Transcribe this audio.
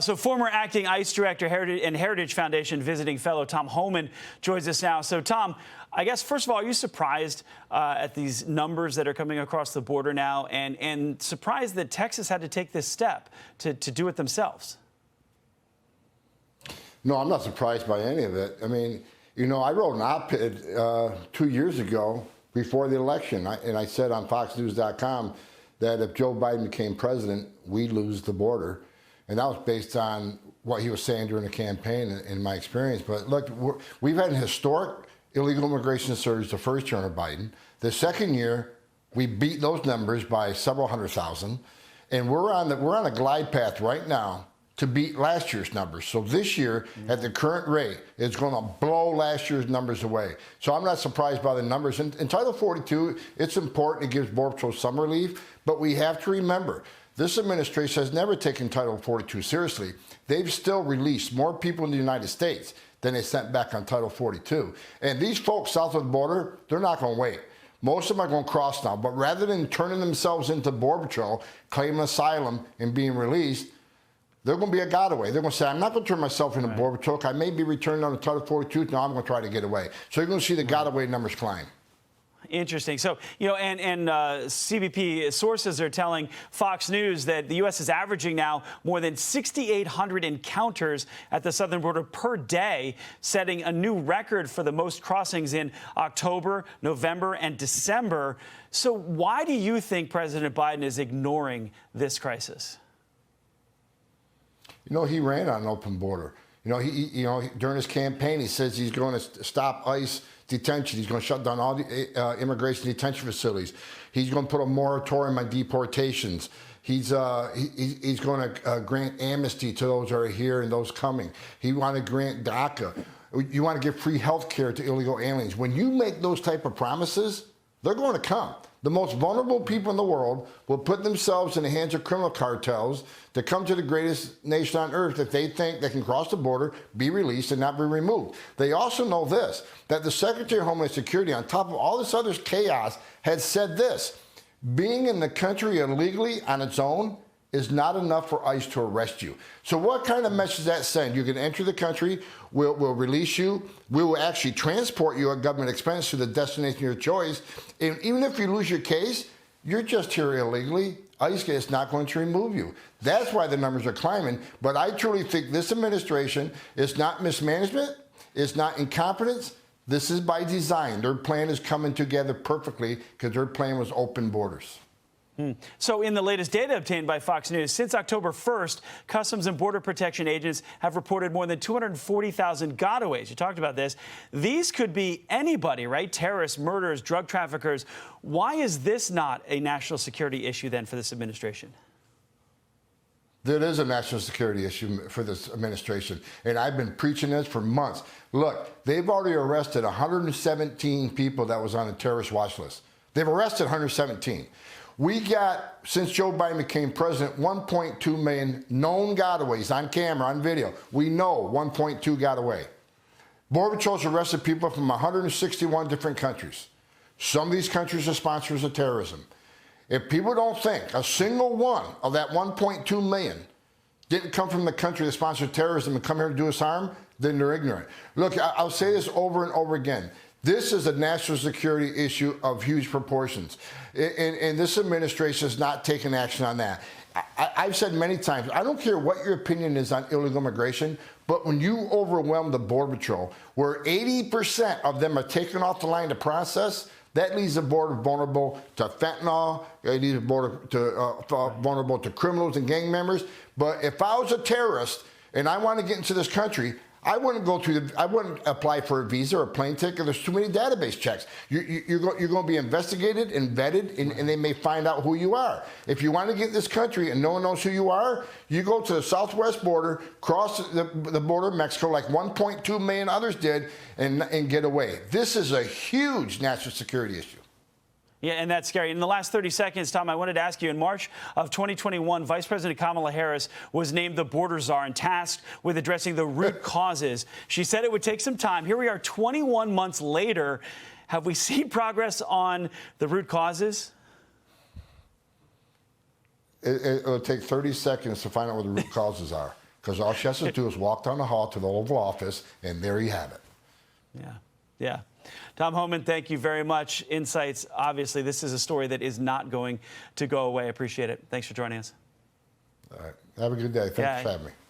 So former acting ICE director and Heritage Foundation visiting fellow Tom Homan joins us now. So Tom, I guess first of all, are you surprised at these numbers that are coming across the border now, and surprised that Texas had to take this step to do it themselves? No, I'm not surprised by any of it. I mean, you know, I wrote an op-ed 2 years ago before the election, and I said on FoxNews.com that if Joe Biden became president, we'd lose the border. And that was based on what he was saying during the campaign, in my experience. But look, we've had an historic illegal immigration surge the first term of Biden. The second year, we beat those numbers by several 100,000. And we're on a glide path right now to beat last year's numbers. So this year, at the current rate, it's going to blow last year's numbers away. So I'm not surprised by the numbers. In Title 42, it's important. It gives Border Patrol some relief. But we have to remember, this administration has never taken Title 42 seriously. They've still released more people in the United States than they sent back on Title 42. And these folks south of the border, they're not going to wait. Most of them are going to cross now. But rather than turning themselves into Border Patrol, claiming asylum, and being released, they're going to be a getaway. They're going to say, I'm not going to turn myself into Border Patrol. I may be returned under Title 42. Now I'm going to try to get away. So you're going to see the getaway numbers climb. Interesting. So, you know, and CBP sources are telling Fox News that the U.S. is averaging now more than 6,800 encounters at the southern border per day, setting a new record for the most crossings in October, November, and December. So why do you think President Biden is ignoring this crisis? You know, he ran on an open border. You know, during his campaign, he says he's going to stop ICE detention. He's going to shut down all the immigration detention facilities. He's going to put a moratorium on deportations. He's going to grant amnesty to those that are here and those coming. He wants to grant DACA. You want to give free health care to illegal aliens. When you make those type of promises, they're going to come. The most vulnerable people in the world will put themselves in the hands of criminal cartels to come to the greatest nation on earth if they think they can cross the border, be released, and not be removed. They also know this, that the Secretary of Homeland Security, on top of all this other chaos, had said this: being in the country illegally on its own is not enough for ICE to arrest you. So what kind of message does that send? You can enter the country, we'll release you, we will actually transport you at government expense to the destination of your choice, and even if you lose your case, you're just here illegally. ICE is not going to remove you. That's why the numbers are climbing. But I truly think this administration is not mismanagement, it's not incompetence. This is by design. Their plan is coming together perfectly because their plan was open borders. So in the latest data obtained by Fox News, since October 1st, Customs and Border Protection agents have reported more than 240,000 gotaways. You talked about this. These could be anybody, right? Terrorists, murderers, drug traffickers. Why is this not a national security issue then for this administration? There is a national security issue for this administration, and I've been preaching this for months. Look, they've already arrested 117 people that was on a terrorist watch list. They've arrested 117. We got, since Joe Biden became president, 1.2 million known gotaways on camera, on video. We know 1.2 got away. Border Patrol's arrested people from 161 different countries. Some of these countries are sponsors of terrorism. If people don't think a single one of that 1.2 million didn't come from the country that sponsored terrorism and come here to do us harm, then they're ignorant. Look, I'll say this over and over again. This is a national security issue of huge proportions, and this administration has not taken action on that. I've said many times, I don't care what your opinion is on illegal immigration, but when you overwhelm the Border Patrol, where 80% of them are taken off the line to process, that leaves the border vulnerable to fentanyl, it leaves the border vulnerable to criminals and gang members. But if I was a terrorist and I want to get into this country, I wouldn't I wouldn't apply for a visa or a plane ticket. There's too many database checks. You're going to be investigated and vetted, and they may find out who you are. If you want to get in this country and no one knows who you are, you go to the southwest border, cross the border of Mexico like 1.2 million others did, and get away. This is a huge national security issue. Yeah, and that's scary. In the last 30 seconds, Tom, I wanted to ask you, in March of 2021, Vice President Kamala Harris was named the border czar and tasked with addressing the root causes. She said it would take some time. Here we are 21 months later. Have we seen progress on the root causes? It'll take 30 seconds to find out what the root causes are. because all she has to do is walk down the hall to the Oval Office, and there you have it. Yeah, yeah. Tom Homan, thank you very much. Insights, obviously, this is a story that is not going to go away. Appreciate it. Thanks for joining us. All right. Have a good day. Thanks for having me.